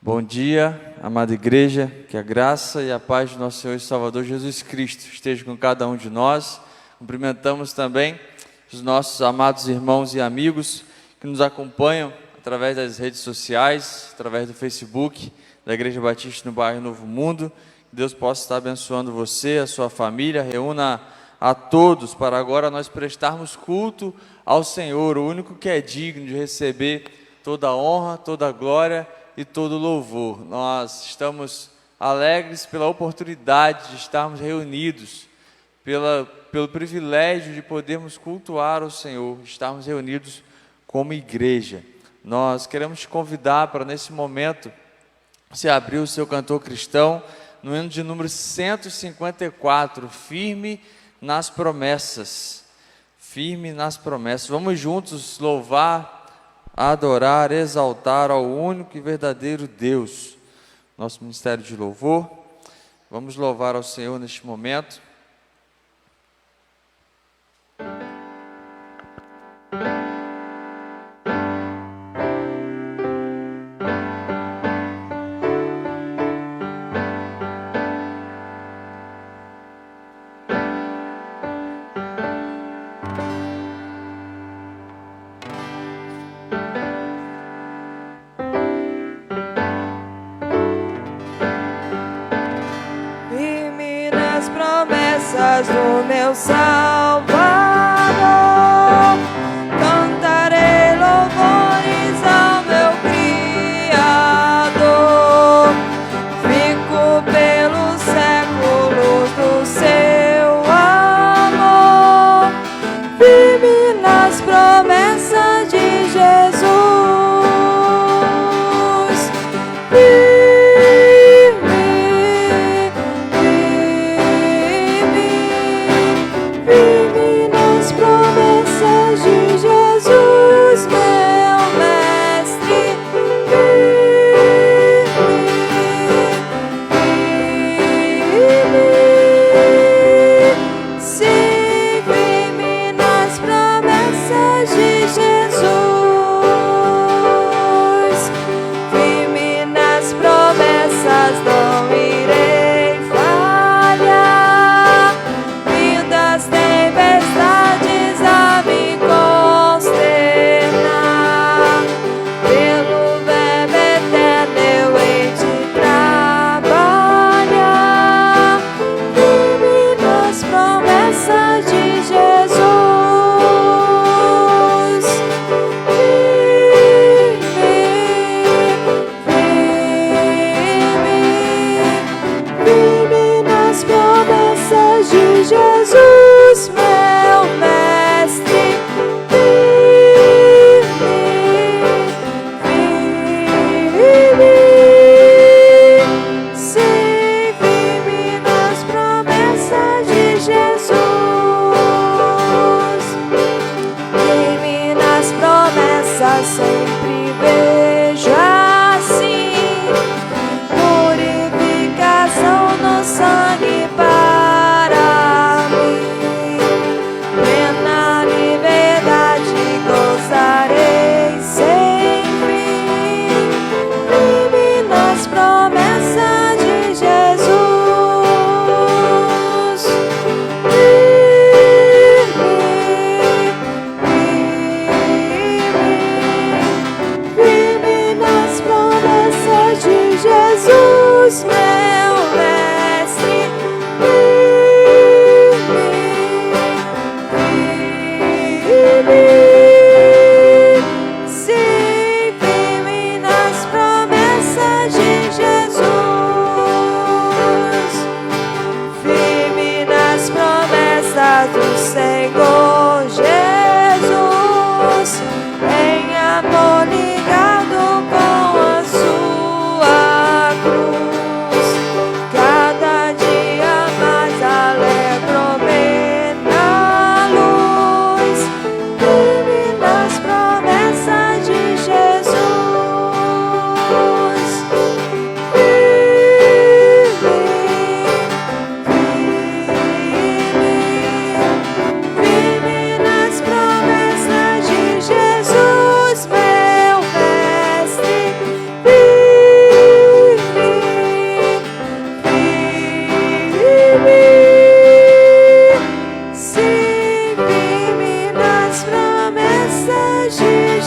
Bom dia, amada igreja, que a graça e a paz do nosso Senhor e Salvador Jesus Cristo esteja com cada um de nós. Cumprimentamos também os nossos amados irmãos e amigos que nos acompanham através das redes sociais, através do Facebook da Igreja Batista no bairro Novo Mundo. Que Deus possa estar abençoando você, a sua família. Reúna a todos para agora nós prestarmos culto ao Senhor, o único que é digno de receber toda a honra, toda a glória e todo louvor. Nós estamos alegres pela oportunidade de estarmos reunidos, pelo privilégio de podermos cultuar o Senhor, estarmos reunidos como igreja. Nós queremos te convidar para, nesse momento, você abrir o seu cantor cristão no hino de número 154, Firme nas Promessas. Firme nas promessas. Vamos juntos louvar, adorar, exaltar ao único e verdadeiro Deus. Nosso ministério de louvor. Vamos louvar ao Senhor neste momento. Do meu Salvador, cantarei louvores ao meu Criador. Fico pelos séculos do seu amor, firme nas promessas de Jesus.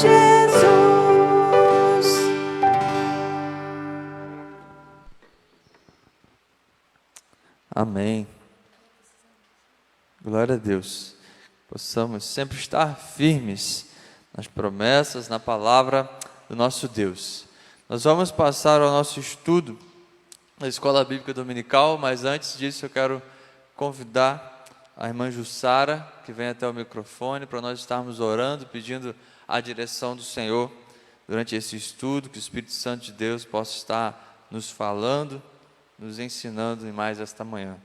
Jesus. Amém. Glória a Deus. Possamos sempre estar firmes nas promessas, na palavra do nosso Deus. Nós vamos passar ao nosso estudo na Escola Bíblica Dominical, mas antes disso eu quero convidar a irmã Jussara, que vem até o microfone, para nós estarmos orando, pedindo a direção do Senhor durante esse estudo, que o Espírito Santo de Deus possa estar nos falando, nos ensinando em mais esta manhã.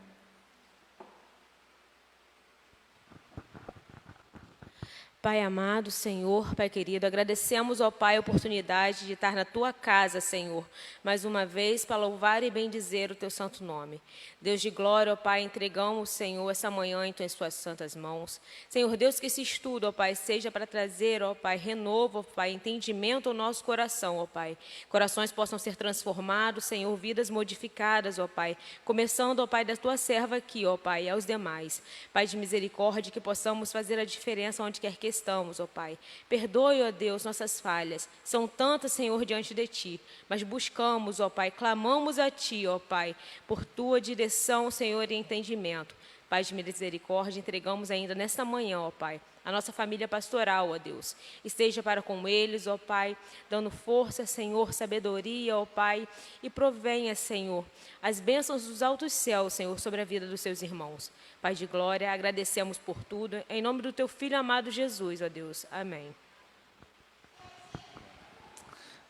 Pai amado, Senhor, Pai querido, agradecemos, ó Pai, a oportunidade de estar na Tua casa, Senhor, mais uma vez para louvar e bendizer o Teu santo nome. Deus de glória, ó Pai, entregamos, Senhor, essa manhã em Tuas santas mãos. Senhor Deus, que esse estudo, ó Pai, seja para trazer, ó Pai, renovo, ó Pai, entendimento ao nosso coração, ó Pai. Corações possam ser transformados, Senhor, vidas modificadas, ó Pai, começando, ó Pai, da Tua serva aqui, ó Pai, e aos demais. Pai de misericórdia, que possamos fazer a diferença onde quer que estamos, ó Pai. Perdoe, ó Deus, nossas falhas. São tantas, Senhor, diante de Ti. Mas buscamos, ó Pai, clamamos a Ti, ó Pai, por Tua direção, Senhor, e entendimento. Pai de misericórdia, entregamos ainda nesta manhã, ó Pai, a nossa família pastoral, ó Deus. Esteja para com eles, ó Pai, dando força, Senhor, sabedoria, ó Pai, e provenha, Senhor, as bênçãos dos altos céus, Senhor, sobre a vida dos seus irmãos. Pai de glória, agradecemos por tudo, em nome do Teu Filho amado Jesus, ó Deus. Amém.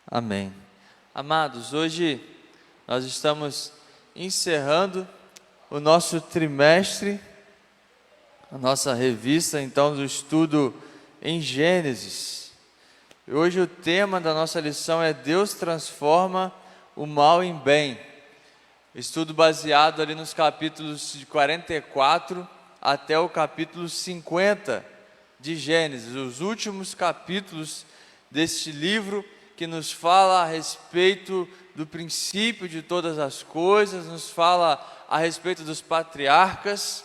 Amém. Amados, hoje nós estamos encerrando o nosso trimestre, a nossa revista, então, do estudo em Gênesis. Hoje o tema da nossa lição é Deus transforma o mal em bem. Estudo baseado ali nos capítulos de 44 até o capítulo 50 de Gênesis, os últimos capítulos deste livro que nos fala a respeito do princípio de todas as coisas, nos fala a respeito dos patriarcas,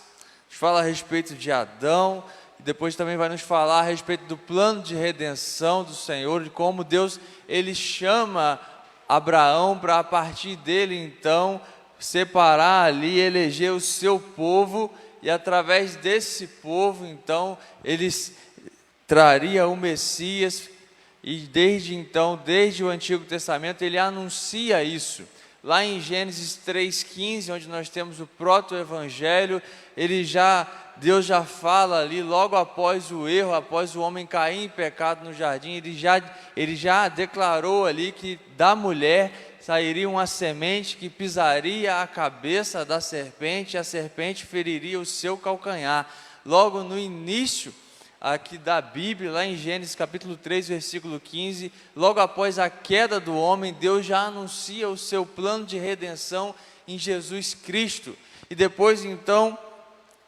nos fala a respeito de Adão, e depois também vai nos falar a respeito do plano de redenção do Senhor, de como Deus, Ele chama Abraão para a partir dele, então, separar ali, eleger o seu povo, e através desse povo, então, eles traria o Messias, e desde então, desde o Antigo Testamento, ele anuncia isso. Lá em Gênesis 3,15, onde nós temos o proto-evangelho, Deus já fala ali, logo após o erro, após o homem cair em pecado no jardim, ele já declarou ali que da mulher sairia uma semente que pisaria a cabeça da serpente, e a serpente feriria o seu calcanhar. Logo no início aqui da Bíblia, lá em Gênesis capítulo 3, versículo 15, logo após a queda do homem, Deus já anuncia o seu plano de redenção em Jesus Cristo. E depois então,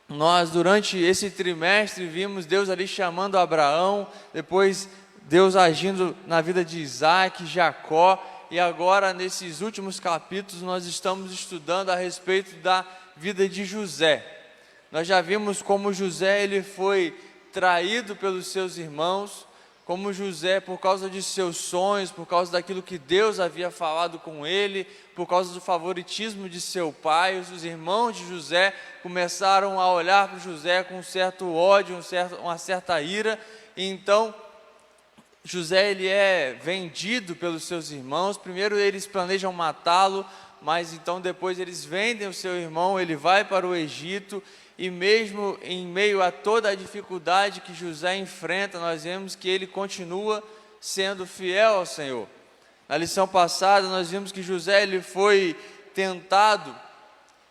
nós durante esse trimestre vimos Deus ali chamando Abraão, depois Deus agindo na vida de Isaac, Jacó, e agora nesses últimos capítulos nós estamos estudando a respeito da vida de José. Nós já vimos como José ele foi traído pelos seus irmãos, como José, por causa de seus sonhos, por causa daquilo que Deus havia falado com ele, por causa do favoritismo de seu pai, os irmãos de José começaram a olhar para José com um certo ódio, uma certa ira, e então José ele é vendido pelos seus irmãos. Primeiro eles planejam matá-lo, mas então depois eles vendem o seu irmão, ele vai para o Egito, e mesmo em meio a toda a dificuldade que José enfrenta, nós vemos que ele continua sendo fiel ao Senhor. Na lição passada nós vimos que José ele foi tentado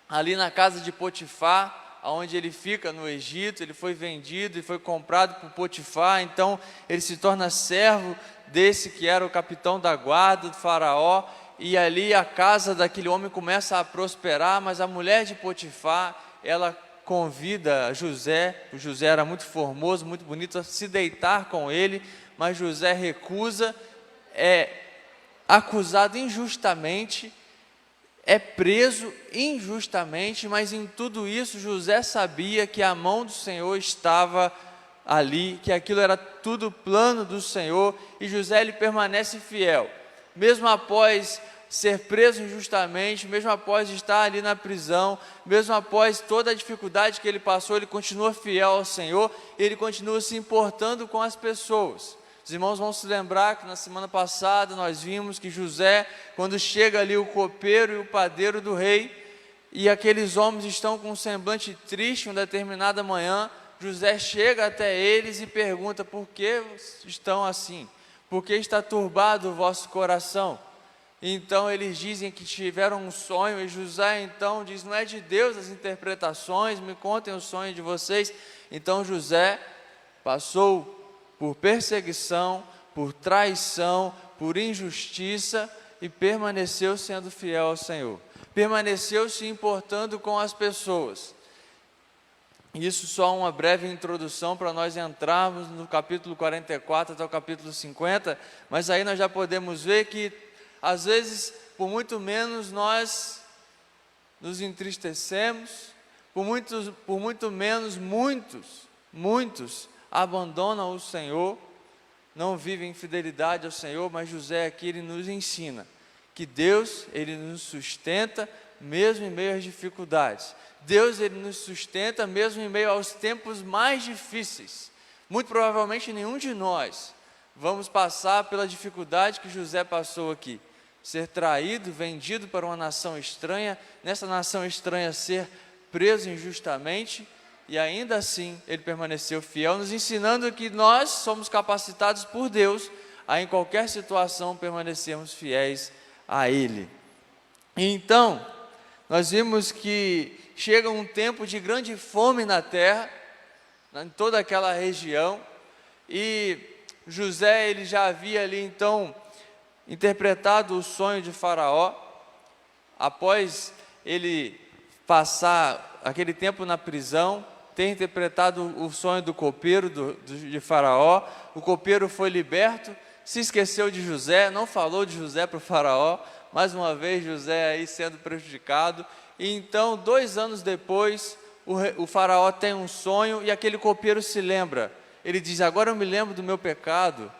ali na casa de Potifar, onde ele fica no Egito, ele foi vendido e foi comprado por Potifar, então ele se torna servo desse que era o capitão da guarda do faraó, e ali a casa daquele homem começa a prosperar, mas a mulher de Potifar, ela convida José, o José era muito formoso, muito bonito, a se deitar com ele, mas José recusa, é acusado injustamente, é preso injustamente, mas em tudo isso José sabia que a mão do Senhor estava ali, que aquilo era tudo plano do Senhor, e José ele permanece fiel, mesmo após ser preso injustamente, mesmo após estar ali na prisão, mesmo após toda a dificuldade que ele passou, ele continua fiel ao Senhor, ele continua se importando com as pessoas. Os irmãos vão se lembrar que na semana passada nós vimos que José, quando chega ali o copeiro e o padeiro do rei, e aqueles homens estão com um semblante triste em uma determinada manhã, José chega até eles e pergunta: por que estão assim? Por que está turbado o vosso coração? Então eles dizem que tiveram um sonho, e José então diz: não é de Deus as interpretações, me contem o sonho de vocês. Então José passou por perseguição, por traição, por injustiça, e permaneceu sendo fiel ao Senhor, permaneceu se importando com as pessoas. Isso só uma breve introdução para nós entrarmos no capítulo 44 até o capítulo 50, mas aí nós já podemos ver que às vezes, por muito menos nós nos entristecemos, por muito menos muitos abandonam o Senhor, não vivem em fidelidade ao Senhor, mas José aqui ele nos ensina que Deus ele nos sustenta mesmo em meio às dificuldades. Deus ele nos sustenta mesmo em meio aos tempos mais difíceis. Muito provavelmente nenhum de nós vamos passar pela dificuldade que José passou aqui. Ser traído, vendido para uma nação estranha, nessa nação estranha ser preso injustamente, e ainda assim ele permaneceu fiel, nos ensinando que nós somos capacitados por Deus a em qualquer situação permanecermos fiéis a Ele. Então, nós vimos que chega um tempo de grande fome na terra, em toda aquela região, e José ele já havia ali então interpretado o sonho de Faraó. Após ele passar aquele tempo na prisão, ter interpretado o sonho do copeiro de Faraó, o copeiro foi liberto, se esqueceu de José, não falou de José para o Faraó, mais uma vez José aí sendo prejudicado, e então 2 anos depois, o Faraó tem um sonho e aquele copeiro se lembra, ele diz: agora eu me lembro do meu pecado,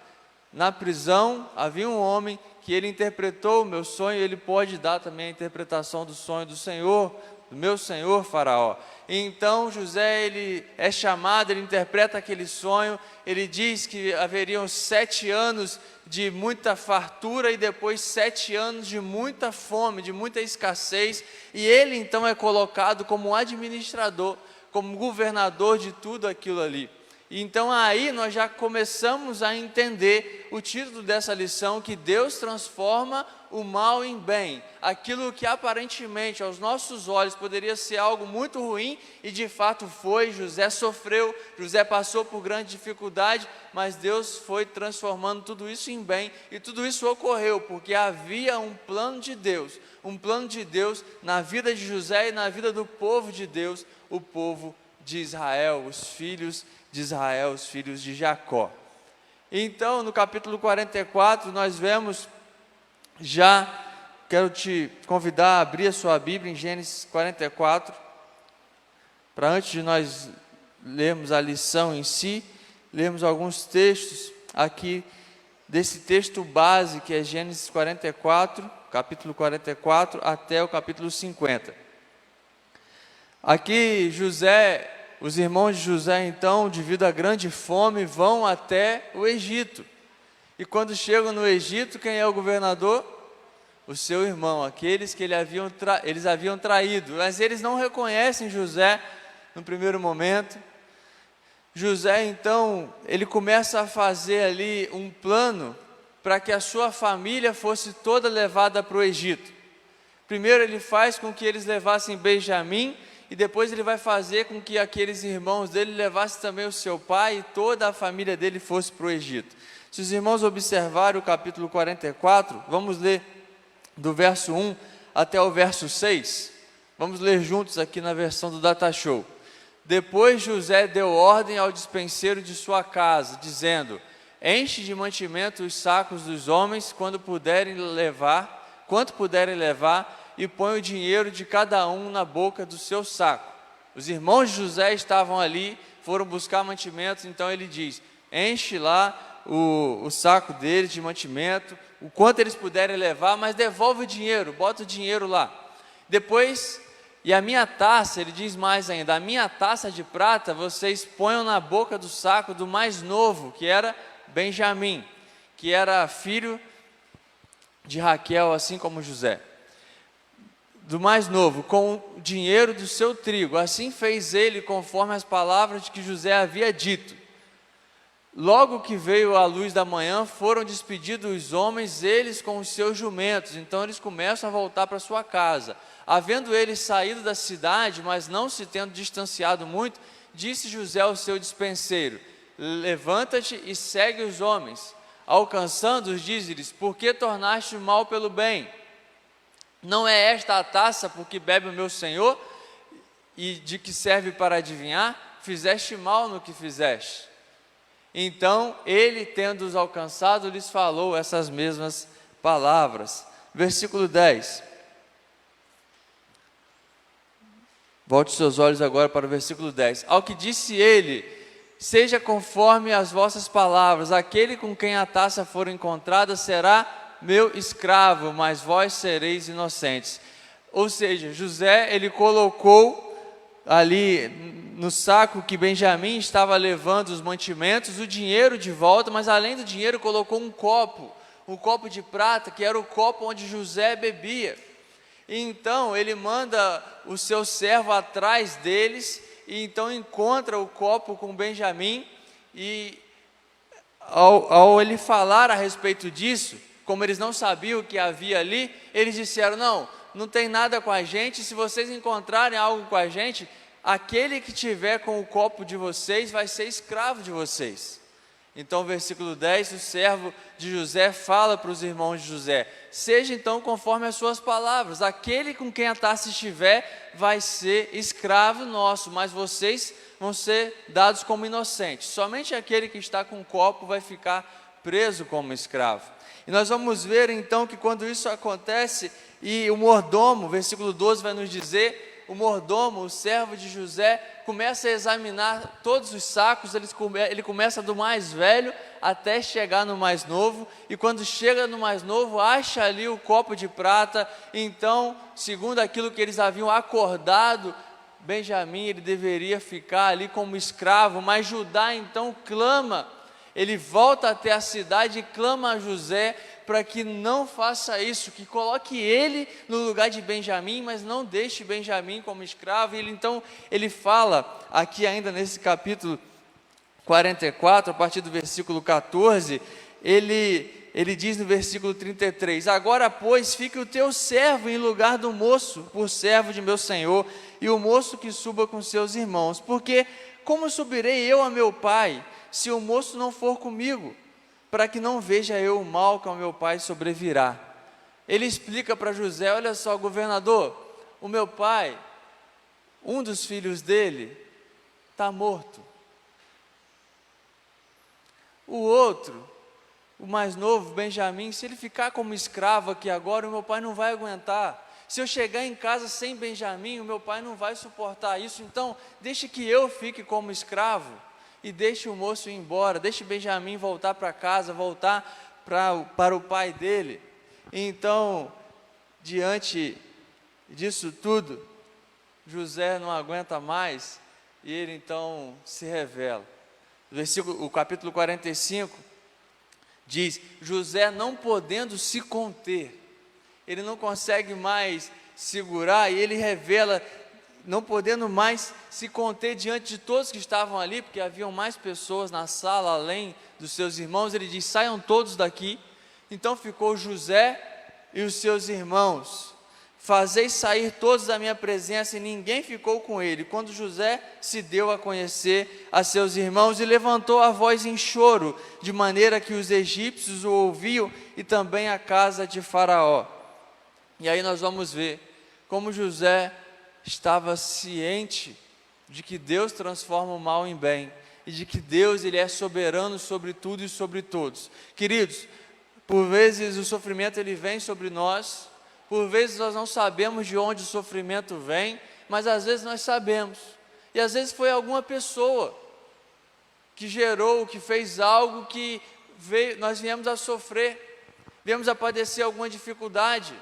na prisão havia um homem que ele interpretou o meu sonho, ele pode dar também a interpretação do sonho do Senhor, do meu Senhor Faraó. E então José ele é chamado, ele interpreta aquele sonho, ele diz que haveriam 7 anos de muita fartura e depois 7 anos de muita fome, de muita escassez, e ele então é colocado como administrador, como governador de tudo aquilo ali. E então aí nós já começamos a entender o título dessa lição, que Deus transforma o mal em bem. Aquilo que aparentemente aos nossos olhos poderia ser algo muito ruim, e de fato foi. José sofreu, José passou por grande dificuldade, mas Deus foi transformando tudo isso em bem, e tudo isso ocorreu porque havia um plano de Deus na vida de José e na vida do povo de Deus, o povo de Israel, os filhos de Israel, os filhos de Jacó. Então, no capítulo 44, nós vemos, quero te convidar a abrir a sua Bíblia em Gênesis 44, para antes de nós lermos a lição em si, lermos alguns textos aqui, desse texto base que é Gênesis 44, capítulo 44, até o capítulo 50. Aqui os irmãos de José então, devido à grande fome, vão até o Egito. E quando chegam no Egito, quem é o governador? O seu irmão, aqueles que eles haviam traído. Mas eles não reconhecem José no primeiro momento. José então, ele começa a fazer ali um plano para que a sua família fosse toda levada para o Egito. Primeiro ele faz com que eles levassem Benjamim, e depois ele vai fazer com que aqueles irmãos dele levassem também o seu pai, e toda a família dele fosse para o Egito. Se os irmãos observarem o capítulo 44, vamos ler do verso 1 até o verso 6. Vamos ler juntos aqui na versão do Data Show. Depois José deu ordem ao despenseiro de sua casa, dizendo: enche de mantimento os sacos dos homens, quanto puderem levar, e põe o dinheiro de cada um na boca do seu saco. Os irmãos de José estavam ali foram buscar mantimentos, então ele diz, enche lá o saco deles de mantimento, o quanto eles puderem levar, mas devolve o dinheiro, bota o dinheiro lá. Depois, e a minha taça, ele diz mais ainda, a minha taça de prata vocês ponham na boca do saco do mais novo, que era Benjamim, que era filho de Raquel, assim como José. Do mais novo, com o dinheiro do seu trigo. Assim fez ele, conforme as palavras que José havia dito. Logo que veio a luz da manhã, foram despedidos os homens, eles com os seus jumentos. Então eles começam a voltar para sua casa. Havendo eles saído da cidade, mas não se tendo distanciado muito, disse José ao seu dispenseiro, levanta-te e segue os homens. Alcançando-os, diz-lhes, por que tornaste o mal pelo bem? Não é esta a taça por que bebe o meu senhor, e de que serve para adivinhar? Fizeste mal no que fizeste. Então, ele, tendo-os alcançado, lhes falou essas mesmas palavras. Versículo 10. Volte seus olhos agora para o versículo 10. Ao que disse ele, seja conforme as vossas palavras, aquele com quem a taça for encontrada será meu escravo, mas vós sereis inocentes. Ou seja, José, ele colocou ali no saco que Benjamim estava levando os mantimentos, o dinheiro de volta, mas além do dinheiro colocou um copo de prata, que era o copo onde José bebia. E então ele manda o seu servo atrás deles, e então encontra o copo com Benjamim, e ao ele falar a respeito disso, como eles não sabiam o que havia ali, eles disseram, não tem nada com a gente, se vocês encontrarem algo com a gente, aquele que tiver com o copo de vocês vai ser escravo de vocês. Então, versículo 10, o servo de José fala para os irmãos de José, seja então conforme as suas palavras, aquele com quem a taça estiver vai ser escravo nosso, mas vocês vão ser dados como inocentes, somente aquele que está com o copo vai ficar preso como escravo. E nós vamos ver então que quando isso acontece, e o mordomo, versículo 12 vai nos dizer, o mordomo, o servo de José, começa a examinar todos os sacos, ele começa do mais velho até chegar no mais novo, e quando chega no mais novo, acha ali o copo de prata. Então, segundo aquilo que eles haviam acordado, Benjamim, ele deveria ficar ali como escravo, mas Judá então clama, ele volta até a cidade e clama a José para que não faça isso, que coloque ele no lugar de Benjamim, mas não deixe Benjamim como escravo. E então ele fala aqui ainda nesse capítulo 44, a partir do versículo 14, ele diz no versículo 33, agora pois fique o teu servo em lugar do moço, por servo de meu senhor, e o moço que suba com seus irmãos, porque como subirei eu a meu pai, se o moço não for comigo, para que não veja eu o mal que ao meu pai sobrevirá. Ele explica para José, olha só, governador, o meu pai, um dos filhos dele, está morto. O outro, o mais novo, Benjamim, se ele ficar como escravo aqui agora, o meu pai não vai aguentar. Se eu chegar em casa sem Benjamim, o meu pai não vai suportar isso, então deixe que eu fique como escravo. E deixe o moço ir embora, deixe Benjamim voltar para casa, voltar para o pai dele. Então, diante disso tudo, José não aguenta mais, e ele então se revela. O capítulo 45 diz, José não podendo se conter, ele não consegue mais segurar, e ele revela, não podendo mais se conter diante de todos que estavam ali, porque haviam mais pessoas na sala, além dos seus irmãos, ele diz, saiam todos daqui. Então ficou José e os seus irmãos, fazeis sair todos da minha presença, e ninguém ficou com ele, quando José se deu a conhecer a seus irmãos, e levantou a voz em choro, de maneira que os egípcios o ouviam, e também a casa de Faraó. E aí nós vamos ver como José estava ciente de que Deus transforma o mal em bem, e de que Deus ele é soberano sobre tudo e sobre todos. Queridos, por vezes o sofrimento ele vem sobre nós, por vezes nós não sabemos de onde o sofrimento vem, mas às vezes nós sabemos, e às vezes foi alguma pessoa que gerou, que fez algo que nós viemos a sofrer, viemos a padecer alguma dificuldade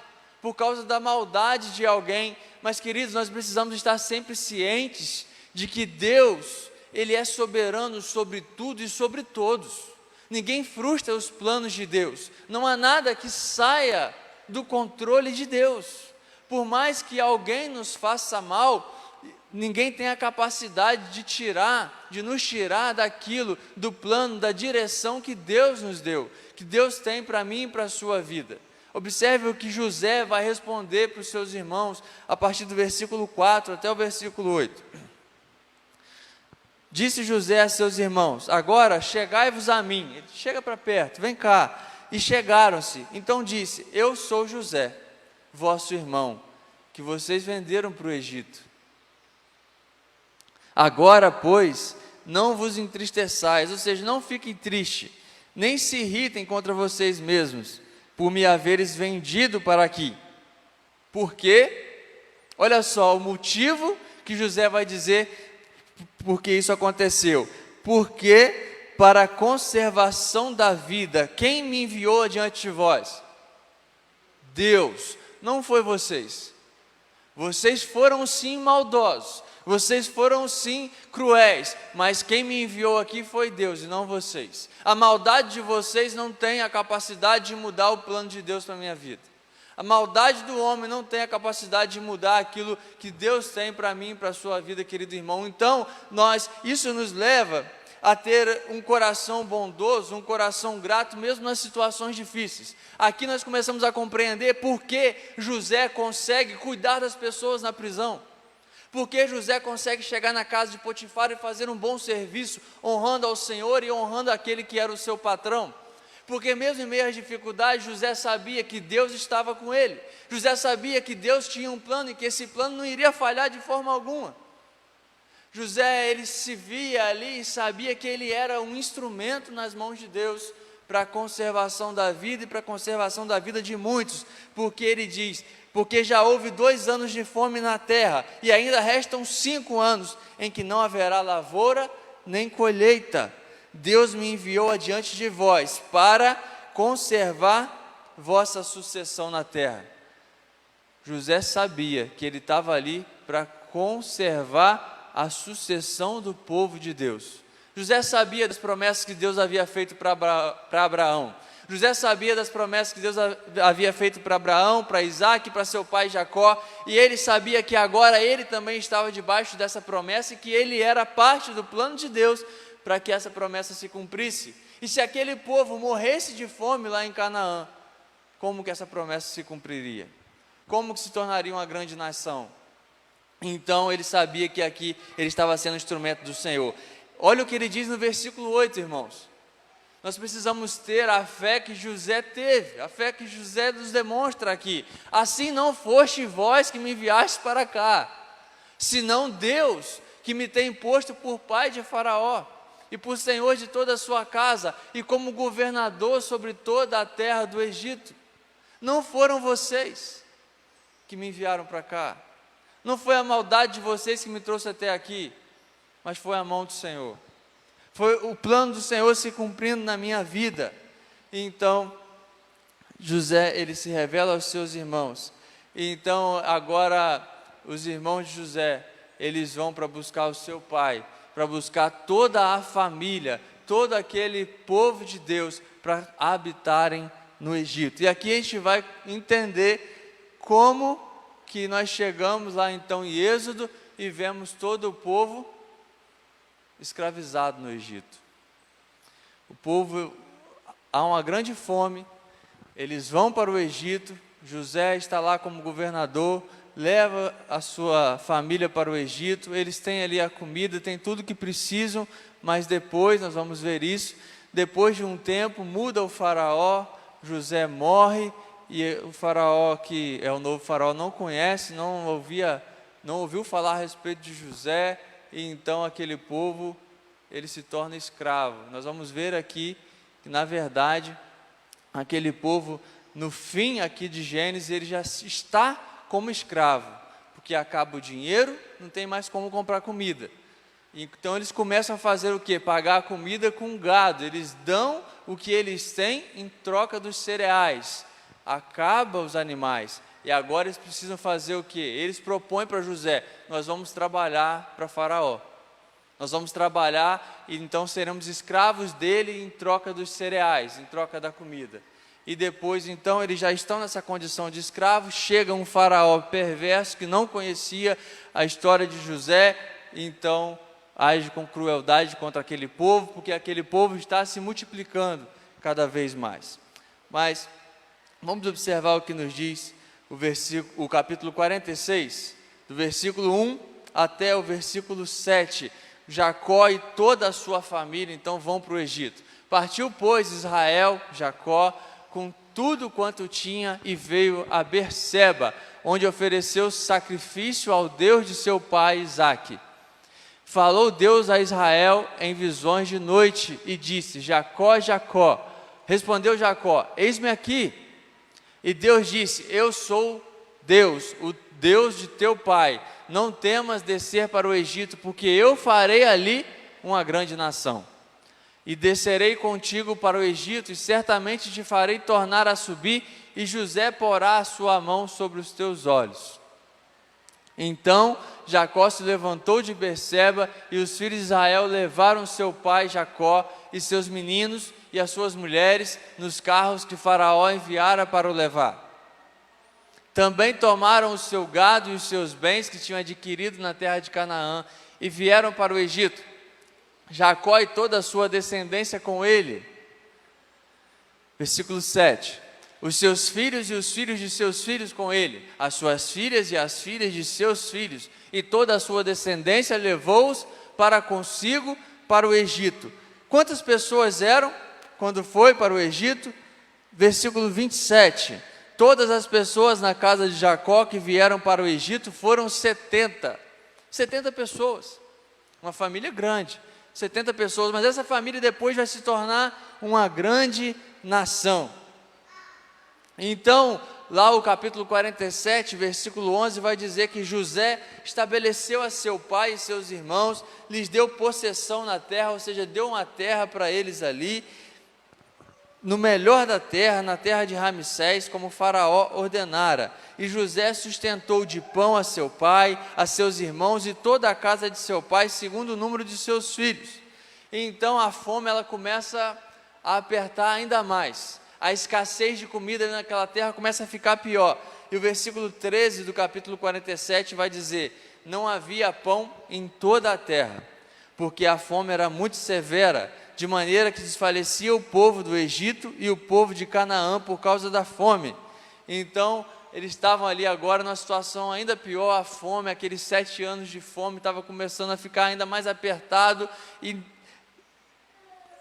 por causa da maldade de alguém. Mas, queridos, nós precisamos estar sempre cientes de que Deus, Ele é soberano sobre tudo e sobre todos. Ninguém frustra os planos de Deus. Não há nada que saia do controle de Deus. Por mais que alguém nos faça mal, ninguém tem a capacidade de nos tirar daquilo, do plano, da direção que Deus nos deu, que Deus tem para mim e para a sua vida. Observe o que José vai responder para os seus irmãos, a partir do versículo 4 até o versículo 8. Disse José a seus irmãos: agora chegai-vos a mim. Ele chega para perto, vem cá. E chegaram-se. Então disse: eu sou José, vosso irmão, que vocês venderam para o Egito. Agora, pois, não vos entristeçais, ou seja, não fiquem tristes, nem se irritem contra vocês mesmos, por me haveres vendido para aqui. Porque, olha só, o motivo que José vai dizer porque isso aconteceu. Porque, para a conservação da vida, quem me enviou adiante de vós? Deus, não foi vocês. Vocês foram sim maldosos, vocês foram sim cruéis, mas quem me enviou aqui foi Deus e não vocês. A maldade de vocês não tem a capacidade de mudar o plano de Deus para a minha vida. A maldade do homem não tem a capacidade de mudar aquilo que Deus tem para mim e para a sua vida, querido irmão. Então, isso nos leva a ter um coração bondoso, um coração grato, mesmo nas situações difíceis. Aqui nós começamos a compreender por que José consegue cuidar das pessoas na prisão. Por que José consegue chegar na casa de Potifar e fazer um bom serviço, honrando ao Senhor e honrando aquele que era o seu patrão. Porque mesmo em meio às dificuldades, José sabia que Deus estava com ele. José sabia que Deus tinha um plano e que esse plano não iria falhar de forma alguma. José, ele se via ali e sabia que ele era um instrumento nas mãos de Deus para a conservação da vida e para a conservação da vida de muitos. Porque ele diz: porque já houve 2 anos de fome na terra e ainda restam 5 anos em que não haverá lavoura nem colheita. Deus me enviou adiante de vós para conservar vossa sucessão na terra. José sabia que ele estava ali para conservar a sucessão do povo de Deus. José sabia das promessas que Deus havia feito para Abraão. José sabia das promessas que Deus havia feito para Abraão, para Isaac, para seu pai Jacó, e ele sabia que agora ele também estava debaixo dessa promessa e que ele era parte do plano de Deus para que essa promessa se cumprisse. E se aquele povo morresse de fome lá em Canaã, como que essa promessa se cumpriria? Como que se tornaria uma grande nação? Então ele sabia que aqui ele estava sendo instrumento do Senhor. Olha o que ele diz no versículo 8, irmãos. Nós precisamos ter a fé que José teve, a fé que José nos demonstra aqui. Assim não foste vós que me enviaste para cá, senão Deus que me tem posto por pai de Faraó e por senhor de toda a sua casa e como governador sobre toda a terra do Egito. Não foram vocês que me enviaram para cá, não foi a maldade de vocês que me trouxe até aqui, mas foi a mão do Senhor. Foi o plano do Senhor se cumprindo na minha vida. E então, José, ele se revela aos seus irmãos. E então, agora, os irmãos de José, eles vão para buscar o seu pai, para buscar toda a família, todo aquele povo de Deus, para habitarem no Egito. E aqui a gente vai entender como que nós chegamos lá então em Êxodo e vemos todo o povo escravizado no Egito. O povo, há uma grande fome, eles vão para o Egito, José está lá como governador, leva a sua família para o Egito, eles têm ali a comida, têm tudo que precisam, mas depois, nós vamos ver isso, depois de um tempo, muda o faraó, José morre, e o faraó, que é o novo faraó, não conhece, não ouviu falar a respeito de José, e então aquele povo, ele se torna escravo. Nós vamos ver aqui que na verdade, aquele povo, no fim aqui de Gênesis, ele já está como escravo, porque acaba o dinheiro, não tem mais como comprar comida. Então eles começam a fazer o quê? Pagar a comida com gado. Eles dão o que eles têm em troca dos cereais. Acaba os animais. E agora eles precisam fazer o quê? Eles propõem para José: nós vamos trabalhar para Faraó. Nós vamos trabalhar e então seremos escravos dele em troca dos cereais, em troca da comida. E depois, então, eles já estão nessa condição de escravos. Chega um faraó perverso que não conhecia a história de José, e então age com crueldade contra aquele povo, porque aquele povo está se multiplicando cada vez mais. Mas vamos observar o que nos diz o capítulo 46, do versículo 1 até o versículo 7. Jacó e toda a sua família então vão para o Egito. Partiu, pois, Israel, Jacó, com tudo quanto tinha, e veio a Berseba, onde ofereceu sacrifício ao Deus de seu pai Isaque. Falou Deus a Israel em visões de noite e disse: Jacó, Jacó. Respondeu Jacó: eis-me aqui. E Deus disse: eu sou Deus, o Deus de teu pai. Não temas descer para o Egito, porque eu farei ali uma grande nação. E descerei contigo para o Egito, e certamente te farei tornar a subir, e José porá a sua mão sobre os teus olhos. Então Jacó se levantou de Berseba, e os filhos de Israel levaram seu pai Jacó e seus meninos e as suas mulheres nos carros que Faraó enviara para o levar. Também tomaram o seu gado e os seus bens que tinham adquirido na terra de Canaã e vieram para o Egito. Jacó e toda a sua descendência com ele. Versículo 7. Os seus filhos e os filhos de seus filhos com ele, as suas filhas e as filhas de seus filhos, e toda a sua descendência levou-os para consigo para o Egito. Quantas pessoas eram quando foi para o Egito? Versículo 27. Todas as pessoas na casa de Jacó que vieram para o Egito foram 70 pessoas, uma família grande, 70 pessoas, mas essa família depois vai se tornar uma grande nação. Então, lá o capítulo 47, versículo 11, vai dizer que José estabeleceu a seu pai e seus irmãos, lhes deu possessão na terra, ou seja, deu uma terra para eles ali, no melhor da terra, na terra de Ramsés, como Faraó ordenara. E José sustentou de pão a seu pai, a seus irmãos e toda a casa de seu pai, segundo o número de seus filhos. E então a fome ela começa a apertar ainda mais. A escassez de comida naquela terra começa a ficar pior. E o versículo 13 do capítulo 47 vai dizer: não havia pão em toda a terra, porque a fome era muito severa, de maneira que desfalecia o povo do Egito e o povo de Canaã por causa da fome. Então, eles estavam ali agora numa situação ainda pior. A fome, aqueles 7 anos de fome, estava começando a ficar ainda mais apertado, e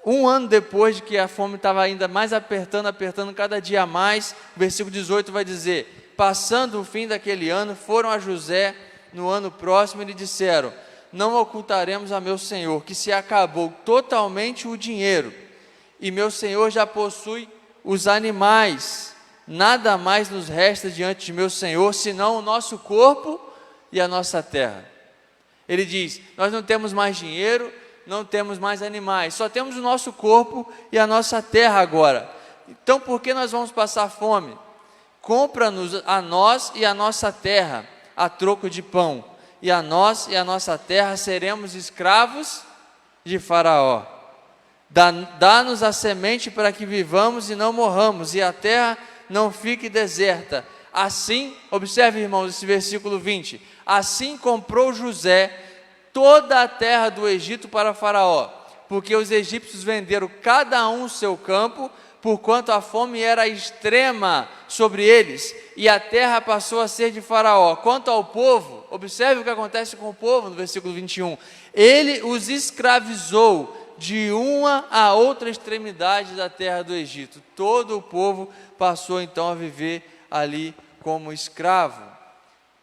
um ano depois de que a fome estava ainda mais apertando cada dia mais, o versículo 18 vai dizer: passando o fim daquele ano, foram a José no ano próximo e lhe disseram: não ocultaremos a meu senhor que se acabou totalmente o dinheiro, e meu senhor já possui os animais, nada mais nos resta diante de meu senhor, senão o nosso corpo e a nossa terra. Ele diz: nós não temos mais dinheiro, não temos mais animais, só temos o nosso corpo e a nossa terra agora. Então por que nós vamos passar fome? Compra-nos a nós e a nossa terra a troco de pão, e a nós e a nossa terra seremos escravos de Faraó. Dá-nos a semente para que vivamos e não morramos, e a terra não fique deserta. Assim, observe, irmãos, esse versículo 20. Assim comprou José toda a terra do Egito para Faraó, porque os egípcios venderam cada um o seu campo, porquanto a fome era extrema sobre eles, e a terra passou a ser de Faraó. Quanto ao povo, observe o que acontece com o povo no versículo 21. Ele os escravizou de uma a outra extremidade da terra do Egito. Todo o povo passou então a viver ali como escravo.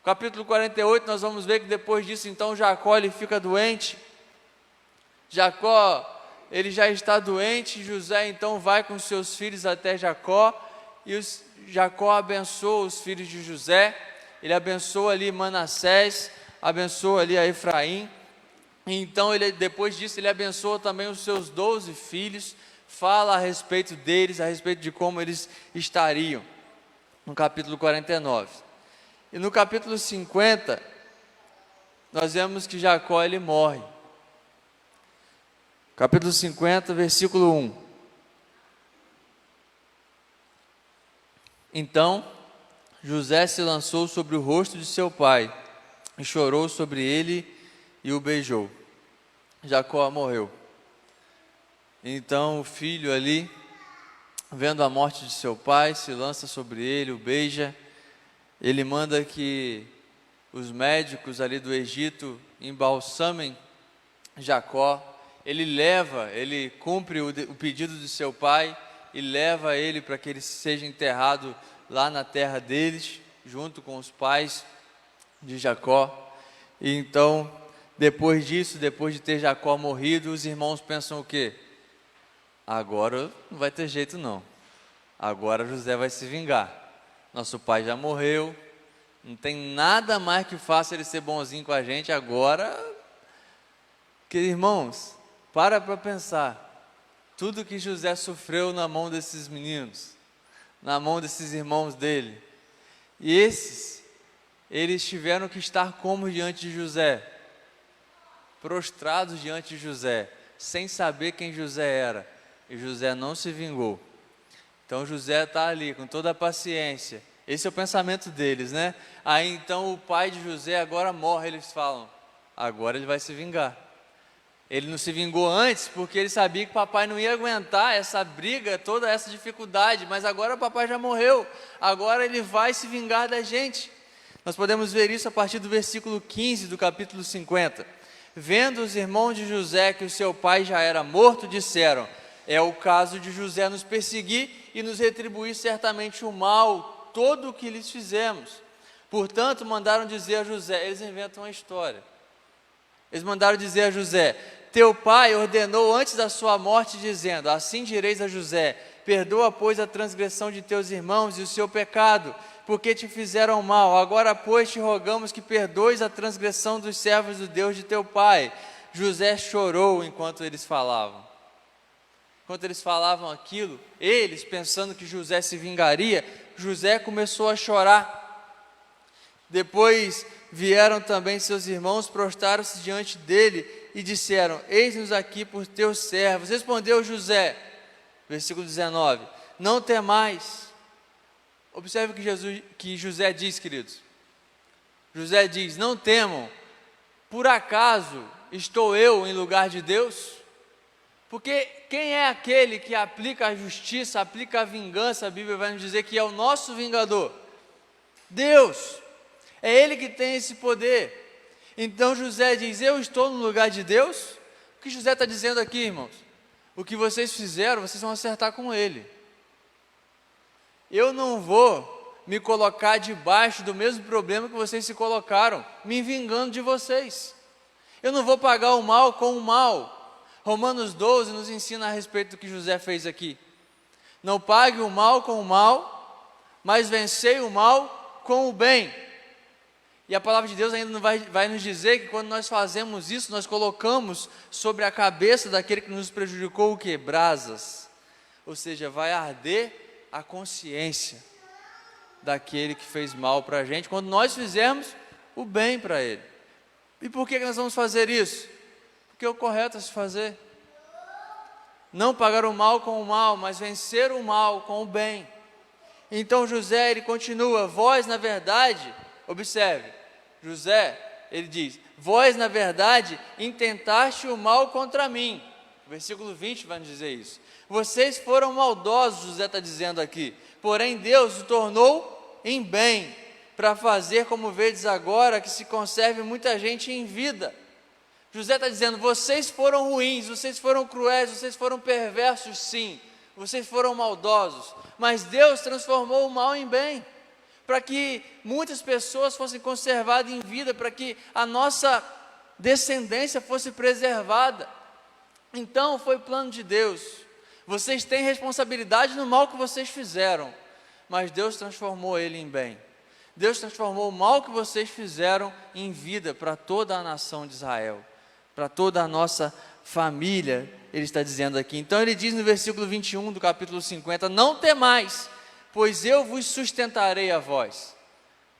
Capítulo 48, nós vamos ver que depois disso, então, Jacó ele fica doente. Jacó, ele já está doente. José então vai com seus filhos até Jacó, e Jacó abençoa os filhos de José. Ele abençoa ali Manassés, abençoa ali a Efraim, Então, depois disso, ele abençoa também os seus 12 filhos, fala a respeito deles, a respeito de como eles estariam, no capítulo 49. E no capítulo 50, nós vemos que Jacó ele morre. Capítulo 50, versículo 1. Então, José se lançou sobre o rosto de seu pai, e chorou sobre ele e o beijou. Jacó morreu. Então o filho ali, vendo a morte de seu pai, se lança sobre ele, o beija. Ele manda que os médicos ali do Egito embalsamem Jacó. Ele cumpre o pedido de seu pai e leva ele para que ele seja enterrado lá na terra deles, junto com os pais de Jacó. E então, depois disso, depois de ter Jacó morrido, os irmãos pensam o quê? Agora não vai ter jeito não. Agora José vai se vingar. Nosso pai já morreu, não tem nada mais que faça ele ser bonzinho com a gente agora. Que irmãos, para pensar. Tudo que José sofreu na mão desses meninos, na mão desses irmãos dele. E eles tiveram que estar como diante de José? Prostrados diante de José, sem saber quem José era. E José não se vingou. Então José está ali com toda a paciência. Esse é o pensamento deles, né? Aí então o pai de José agora morre. Eles falam, agora ele vai se vingar. Ele não se vingou antes porque ele sabia que o papai não ia aguentar essa briga, toda essa dificuldade. Mas agora o papai já morreu. Agora ele vai se vingar da gente. Nós podemos ver isso a partir do versículo 15 do capítulo 50. Vendo os irmãos de José que o seu pai já era morto, disseram, é o caso de José nos perseguir e nos retribuir certamente o mal, todo o que lhes fizemos. Portanto, mandaram dizer a José, eles inventam uma história. Eles mandaram dizer a José, teu pai ordenou antes da sua morte, dizendo, assim direis a José, perdoa, pois, a transgressão de teus irmãos e o seu pecado, porque te fizeram mal. Agora, pois, te rogamos que perdoes a transgressão dos servos do Deus de teu pai. José chorou enquanto eles falavam. Enquanto eles falavam aquilo, eles, pensando que José se vingaria, José começou a chorar. Depois vieram também seus irmãos, prostraram-se diante dele e disseram, eis-nos aqui por teus servos. Respondeu José, versículo 19, não temais. Observe o que José diz, queridos. José diz, não temam, por acaso estou eu em lugar de Deus? Porque quem é aquele que aplica a justiça, aplica a vingança? A Bíblia vai nos dizer que é o nosso vingador. Deus. É Ele que tem esse poder. Então José diz, eu estou no lugar de Deus? O que José está dizendo aqui, irmãos? O que vocês fizeram, vocês vão acertar com Ele. Eu não vou me colocar debaixo do mesmo problema que vocês se colocaram, me vingando de vocês. Eu não vou pagar o mal com o mal. Romanos 12 nos ensina a respeito do que José fez aqui. Não pague o mal com o mal, mas vencei o mal com o bem. E a palavra de Deus ainda vai nos dizer que quando nós fazemos isso, nós colocamos sobre a cabeça daquele que nos prejudicou o quê? Brasas. Ou seja, vai arder a consciência daquele que fez mal para a gente, quando nós fizermos o bem para ele. E por que nós vamos fazer isso? Porque é o correto a se fazer. Não pagar o mal com o mal, mas vencer o mal com o bem. Então José, ele continua, vós na verdade, observe, José, ele diz, vós na verdade intentaste o mal contra mim. O versículo 20 vai nos dizer isso. Vocês foram maldosos, José está dizendo aqui, porém Deus o tornou em bem, para fazer como vedes agora, que se conserve muita gente em vida. José está dizendo, vocês foram ruins, vocês foram cruéis, vocês foram perversos sim, vocês foram maldosos, mas Deus transformou o mal em bem, para que muitas pessoas fossem conservadas em vida, para que a nossa descendência fosse preservada. Então foi plano de Deus. Vocês têm responsabilidade no mal que vocês fizeram, mas Deus transformou ele em bem. Deus transformou o mal que vocês fizeram em vida para toda a nação de Israel. para toda a nossa família, ele está dizendo aqui. Então ele diz no versículo 21 do capítulo 50, não temais, pois eu vos sustentarei a vós.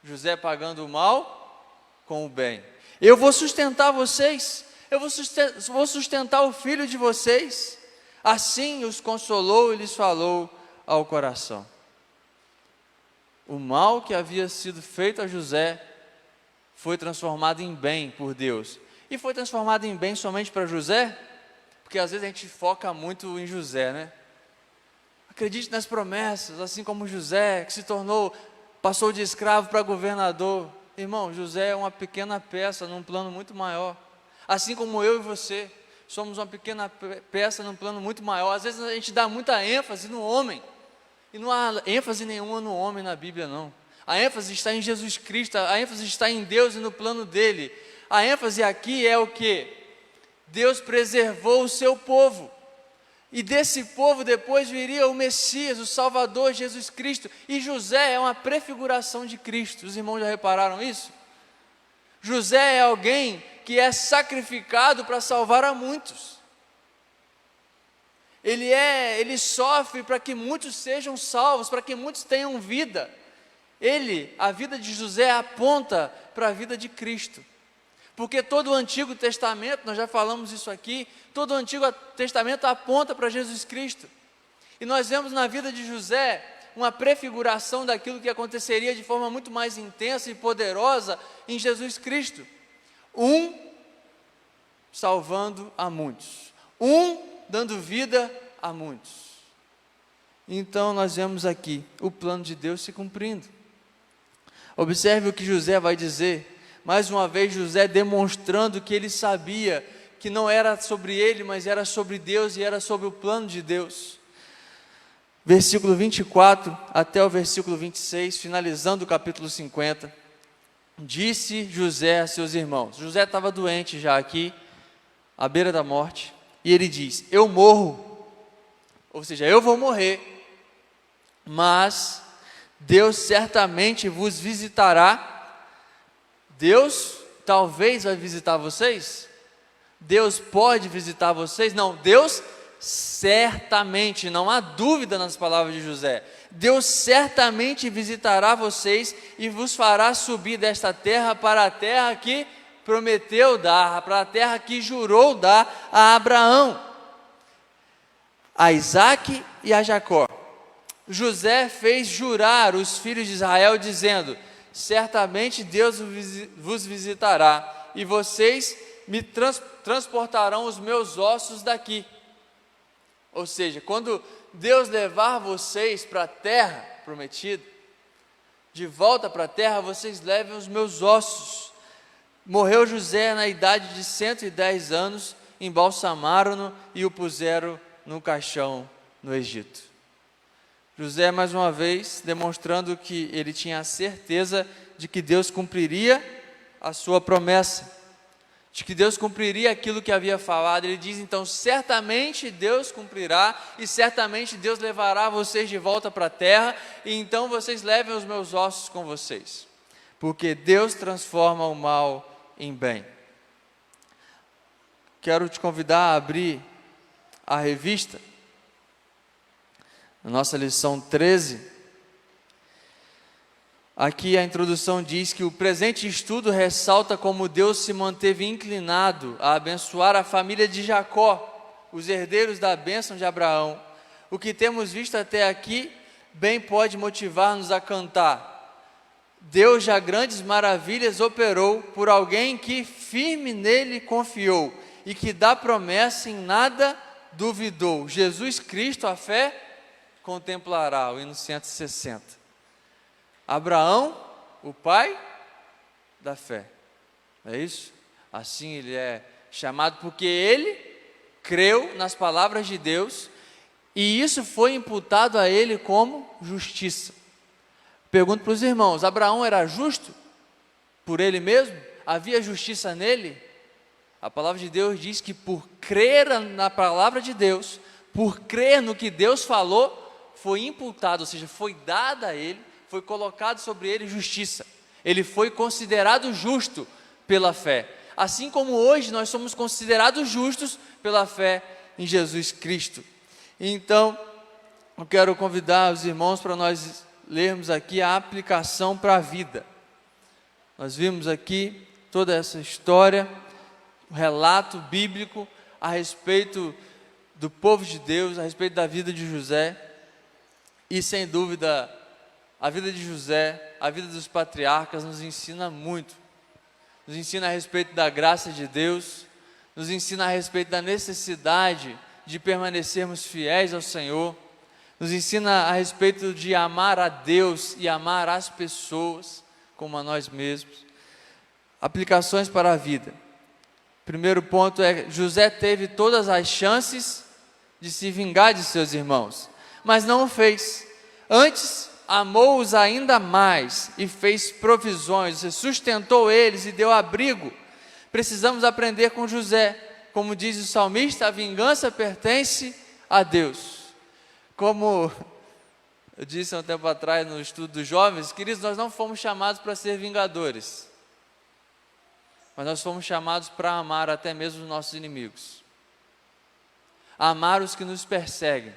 José pagando o mal com o bem. Eu vou sustentar vocês, eu vou sustentar o filho de vocês. Assim os consolou e lhes falou ao coração. O mal que havia sido feito a José foi transformado em bem por Deus. E foi transformado em bem somente para José? Porque às vezes a gente foca muito em José, né? Acredite nas promessas, assim como José, que passou de escravo para governador. Irmão, José é uma pequena peça num plano muito maior. Assim como eu e você, somos uma pequena peça num plano muito maior. Às vezes a gente dá muita ênfase no homem. E não há ênfase nenhuma no homem na Bíblia, não. A ênfase está em Jesus Cristo, a ênfase está em Deus e no plano dele. A ênfase aqui é o quê? Deus preservou o seu povo. E desse povo depois viria o Messias, o Salvador, Jesus Cristo. E José é uma prefiguração de Cristo. Os irmãos já repararam isso? José é alguém que é sacrificado para salvar a muitos. Ele sofre para que muitos sejam salvos, para que muitos tenham vida. A vida de José aponta para a vida de Cristo. Porque todo o Antigo Testamento, nós já falamos isso aqui, todo o Antigo Testamento aponta para Jesus Cristo. E nós vemos na vida de José uma prefiguração daquilo que aconteceria de forma muito mais intensa e poderosa em Jesus Cristo. Salvando a muitos. Dando vida a muitos. Então nós vemos aqui o plano de Deus se cumprindo. Observe o que José vai dizer. Mais uma vez José demonstrando que ele sabia que não era sobre ele, mas era sobre Deus e era sobre o plano de Deus. Versículo 24 até o versículo 26, finalizando o capítulo 50. Disse José a seus irmãos. José estava doente já aqui, à beira da morte. E ele diz, eu morro, ou seja, eu vou morrer, mas Deus certamente vos visitará. Deus talvez vai visitar vocês? Deus pode visitar vocês? Não, Deus certamente, não há dúvida nas palavras de José. Deus certamente visitará vocês e vos fará subir desta terra para a terra que prometeu dar, para a terra que jurou dar a Abraão, a Isaque e a Jacó. José fez jurar os filhos de Israel, dizendo, certamente Deus vos visitará, e vocês me transportarão os meus ossos daqui. Ou seja, quando Deus levar vocês para a terra prometida, de volta para a terra, vocês levem os meus ossos. Morreu José na idade de 110 anos, embalsamaram-no e o puseram no caixão no Egito. José, mais uma vez, demonstrando que ele tinha a certeza de que Deus cumpriria a sua promessa, de que Deus cumpriria aquilo que havia falado. Ele diz, então, certamente Deus cumprirá, e certamente Deus levará vocês de volta para a terra, e então vocês levem os meus ossos com vocês, porque Deus transforma o mal em bem. Quero te convidar a abrir a revista, na nossa lição 13, aqui a introdução diz que o presente estudo ressalta como Deus se manteve inclinado a abençoar a família de Jacó, os herdeiros da bênção de Abraão. O que temos visto até aqui bem pode motivar-nos a cantar. Deus já grandes maravilhas operou por alguém que firme nele confiou e que da promessa em nada duvidou. Jesus Cristo, a fé contemplará, o hino 160. Abraão, o pai da fé, é isso? Assim ele é chamado porque ele creu nas palavras de Deus e isso foi imputado a ele como justiça. Pergunto para os irmãos, Abraão era justo por ele mesmo? Havia justiça nele? A palavra de Deus diz que por crer na palavra de Deus, por crer no que Deus falou, foi imputado, ou seja, foi dada a ele, foi colocado sobre ele justiça. Ele foi considerado justo pela fé. assim como hoje nós somos considerados justos pela fé em Jesus Cristo. Então, eu quero convidar os irmãos para nós lermos aqui a aplicação para a vida. Nós vimos aqui toda essa história, um relato bíblico a respeito do povo de Deus, a respeito da vida de José, e sem dúvida, a vida de José, a vida dos patriarcas nos ensina muito, nos ensina a respeito da graça de Deus, nos ensina a respeito da necessidade de permanecermos fiéis ao Senhor, nos ensina a respeito de amar a Deus e amar as pessoas como a nós mesmos. Aplicações para a vida. Primeiro ponto é: José teve todas as chances de se vingar de seus irmãos, mas não o fez. Antes, amou-os ainda mais e fez provisões, sustentou eles e deu abrigo. Precisamos aprender com José. Como diz o salmista, a vingança pertence a Deus. Como eu disse há um tempo atrás no estudo dos jovens, queridos, nós não fomos chamados para ser vingadores, mas nós fomos chamados para amar até mesmo os nossos inimigos, amar os que nos perseguem.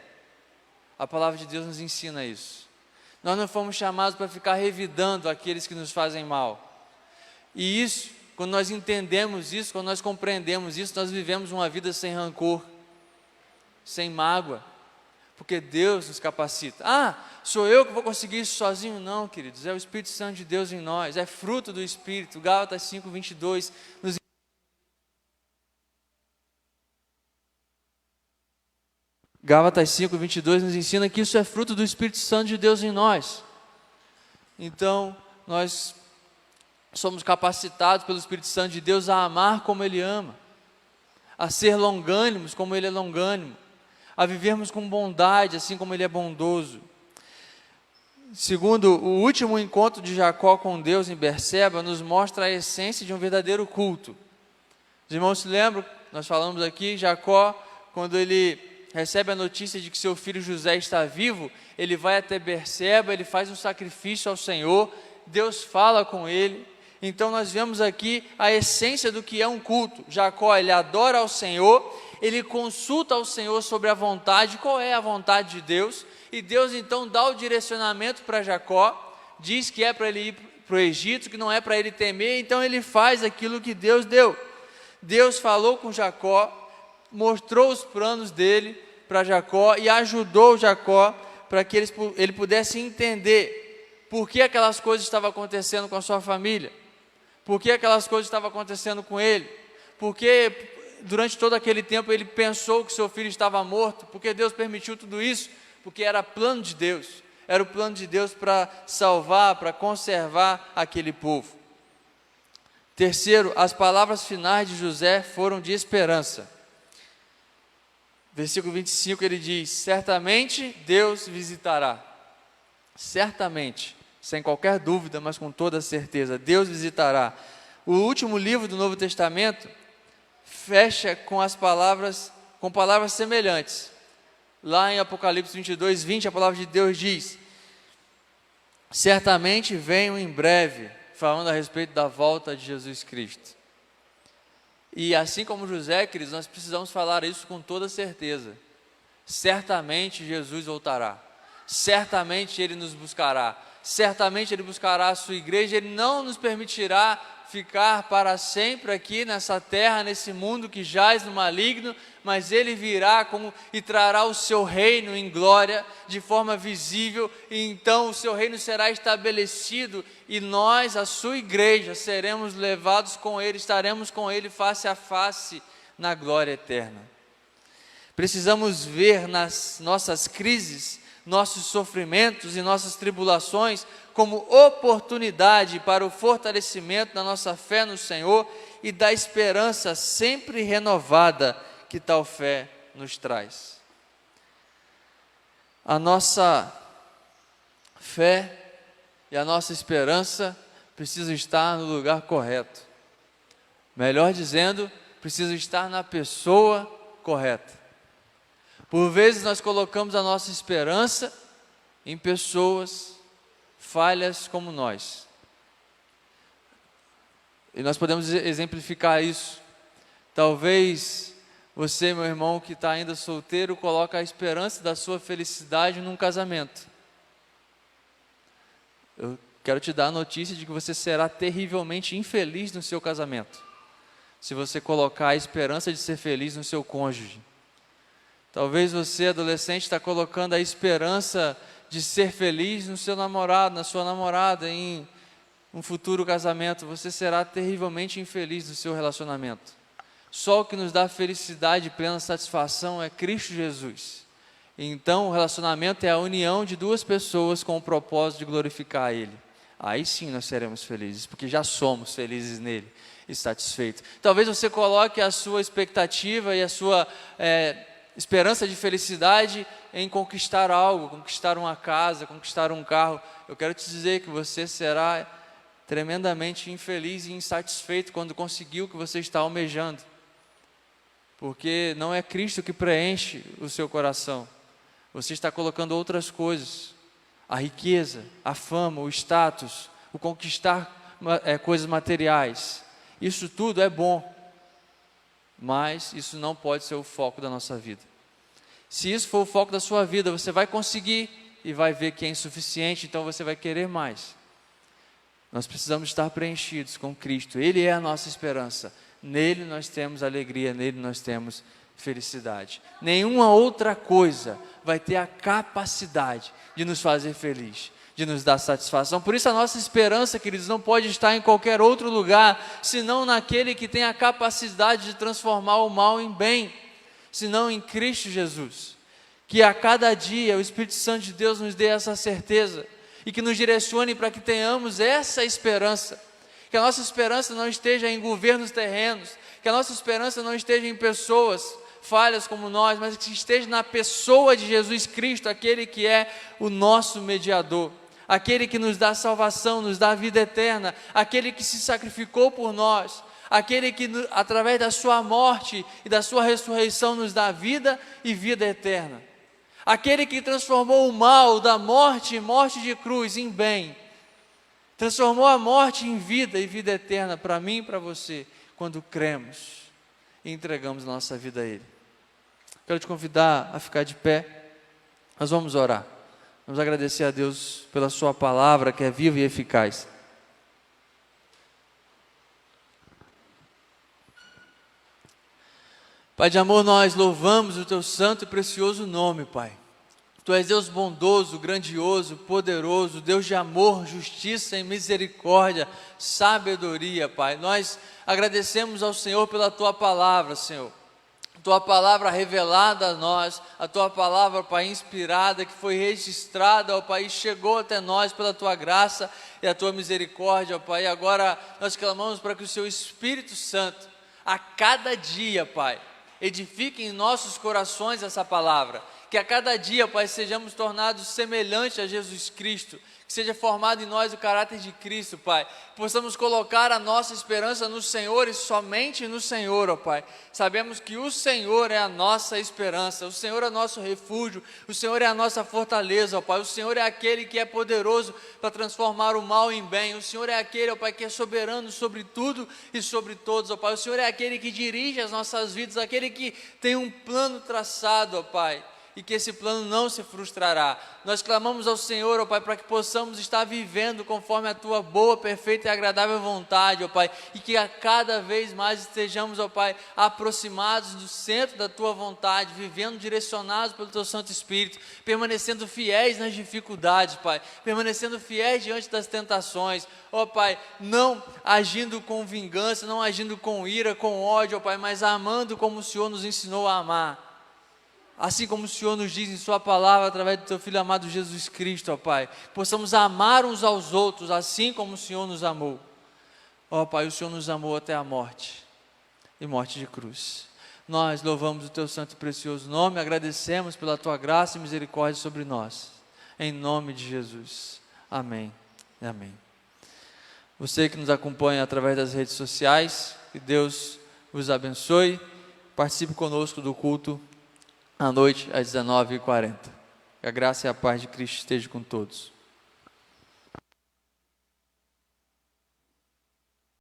A palavra de Deus nos ensina isso. Nós não fomos chamados para ficar revidando aqueles que nos fazem mal. E isso, quando nós entendemos isso, quando nós compreendemos isso, nós vivemos uma vida sem rancor, sem mágoa, porque Deus nos capacita. Ah, sou eu que vou conseguir isso sozinho? Não, queridos, é o Espírito Santo de Deus em nós, é fruto do Espírito. Gálatas 5:22 nos Gálatas 5:22 nos ensina que isso é fruto do Espírito Santo de Deus em nós. Então, nós somos capacitados pelo Espírito Santo de Deus a amar como Ele ama, a ser longânimos como Ele é longânimo, a vivermos com bondade, assim como Ele é bondoso. Segundo, o último encontro de Jacó com Deus em Berseba nos mostra a essência de um verdadeiro culto. Os irmãos se lembram, nós falamos aqui, Jacó, quando ele recebe a notícia de que seu filho José está vivo, ele vai até Berseba, ele faz um sacrifício ao Senhor, Deus fala com ele. Então nós vemos aqui a essência do que é um culto. Jacó, ele adora ao Senhor, ele consulta ao Senhor sobre a vontade, qual é a vontade de Deus, e Deus então dá o direcionamento para Jacó, diz que é para ele ir para o Egito, que não é para ele temer, então ele faz aquilo que Deus deu. Deus falou com Jacó, mostrou os planos dele para Jacó e ajudou Jacó para que ele pudesse entender por que aquelas coisas estavam acontecendo com a sua família, por que aquelas coisas estavam acontecendo com ele, porque durante todo aquele tempo ele pensou que seu filho estava morto, porque Deus permitiu tudo isso, porque era plano de Deus, era o plano de Deus para salvar, para conservar aquele povo. Terceiro, as palavras finais de José foram de esperança. Versículo 25 ele diz: certamente Deus visitará. Certamente, sem qualquer dúvida, mas com toda certeza, Deus visitará. O último livro do Novo Testamento fecha com palavras semelhantes. Lá em Apocalipse 22:20, a palavra de Deus diz: certamente venho em breve, falando a respeito da volta de Jesus Cristo. E assim como José, queridos, nós precisamos falar isso com toda certeza. Certamente Jesus voltará, certamente Ele nos buscará, certamente Ele buscará a sua igreja, Ele não nos permitirá ficar para sempre aqui nessa terra, nesse mundo que jaz no maligno, mas Ele virá e trará o seu reino em glória, de forma visível, e então o seu reino será estabelecido, e nós, a sua igreja, seremos levados com Ele, estaremos com Ele face a face na glória eterna. Precisamos ver nas nossas crises, nossos sofrimentos e nossas tribulações como oportunidade para o fortalecimento da nossa fé no Senhor e da esperança sempre renovada que tal fé nos traz. A nossa fé e a nossa esperança precisam estar no lugar correto. Melhor dizendo, precisam estar na pessoa correta. Por vezes nós colocamos a nossa esperança em pessoas falhas como nós. E nós podemos exemplificar isso. Talvez você, meu irmão, que está ainda solteiro, coloca a esperança da sua felicidade num casamento. Eu quero te dar a notícia de que você será terrivelmente infeliz no seu casamento, se você colocar a esperança de ser feliz no seu cônjuge. Talvez você, adolescente, está colocando a esperança de ser feliz no seu namorado, na sua namorada, em um futuro casamento. Você será terrivelmente infeliz no seu relacionamento. Só o que nos dá felicidade e plena satisfação é Cristo Jesus. Então, o relacionamento é a união de duas pessoas com o propósito de glorificar Ele. Aí sim nós seremos felizes, porque já somos felizes nele e satisfeitos. Talvez você coloque a sua expectativa e a sua esperança de felicidade em conquistar algo, conquistar uma casa, conquistar um carro. Eu quero te dizer que você será tremendamente infeliz e insatisfeito quando conseguir o que você está almejando, porque não é Cristo que preenche o seu coração. Você está colocando outras coisas, a riqueza, a fama, o status, o conquistar coisas materiais. Isso tudo é bom, mas isso não pode ser o foco da nossa vida. Se isso for o foco da sua vida, você vai conseguir e vai ver que é insuficiente, então você vai querer mais. Nós precisamos estar preenchidos com Cristo. Ele é a nossa esperança. Nele nós temos alegria, nele nós temos felicidade. Nenhuma outra coisa vai ter a capacidade de nos fazer feliz, de nos dar satisfação. Por isso a nossa esperança, queridos, não pode estar em qualquer outro lugar, senão naquele que tem a capacidade de transformar o mal em bem, senão em Cristo Jesus. Que a cada dia o Espírito Santo de Deus nos dê essa certeza e que nos direcione para que tenhamos essa esperança. Que a nossa esperança não esteja em governos terrenos, que a nossa esperança não esteja em pessoas falhas como nós, mas que esteja na pessoa de Jesus Cristo, aquele que é o nosso mediador, aquele que nos dá salvação, nos dá vida eterna, aquele que se sacrificou por nós, aquele que através da sua morte e da sua ressurreição nos dá vida e vida eterna, aquele que transformou o mal da morte, morte de cruz, em bem, transformou a morte em vida e vida eterna para mim e para você, quando cremos e entregamos nossa vida a Ele. Quero te convidar a ficar de pé. Nós vamos orar. Vamos agradecer a Deus pela sua palavra, que é viva e eficaz. Pai de amor, nós louvamos o teu santo e precioso nome, Pai. Tu és Deus bondoso, grandioso, poderoso, Deus de amor, justiça e misericórdia, sabedoria, Pai. Nós agradecemos ao Senhor pela Tua palavra, Senhor. Tua palavra revelada a nós, a Tua palavra, Pai, inspirada, que foi registrada, ó Pai, e chegou até nós pela Tua graça e a Tua misericórdia, ó Pai. E agora nós clamamos para que o Seu Espírito Santo, a cada dia, Pai, edifique em nossos corações essa palavra. Que a cada dia, Pai, sejamos tornados semelhantes a Jesus Cristo, que seja formado em nós o caráter de Cristo, Pai, que possamos colocar a nossa esperança no Senhor e somente no Senhor, ó Pai. Sabemos que o Senhor é a nossa esperança, o Senhor é o nosso refúgio, o Senhor é a nossa fortaleza, ó Pai, o Senhor é aquele que é poderoso para transformar o mal em bem, o Senhor é aquele, ó Pai, que é soberano sobre tudo e sobre todos, ó Pai, o Senhor é aquele que dirige as nossas vidas, aquele que tem um plano traçado, ó Pai, e que esse plano não se frustrará. Nós clamamos ao Senhor, ó Pai, para que possamos estar vivendo conforme a Tua boa, perfeita e agradável vontade, ó Pai, e que a cada vez mais estejamos, ó Pai, aproximados do centro da Tua vontade, vivendo direcionados pelo Teu Santo Espírito, permanecendo fiéis nas dificuldades, Pai, permanecendo fiéis diante das tentações, ó Pai, não agindo com vingança, não agindo com ira, com ódio, ó Pai, mas amando como o Senhor nos ensinou a amar. Assim como o Senhor nos diz em Sua palavra, através do Teu Filho amado Jesus Cristo, ó Pai, possamos amar uns aos outros, assim como o Senhor nos amou. Ó Pai, o Senhor nos amou até a morte, e morte de cruz. Nós louvamos o Teu santo e precioso nome, agradecemos pela Tua graça e misericórdia sobre nós, em nome de Jesus. Amém e amém. Você que nos acompanha através das redes sociais, que Deus os abençoe, participe conosco do culto à noite, às 19h40. Que a graça e a paz de Cristo estejam com todos.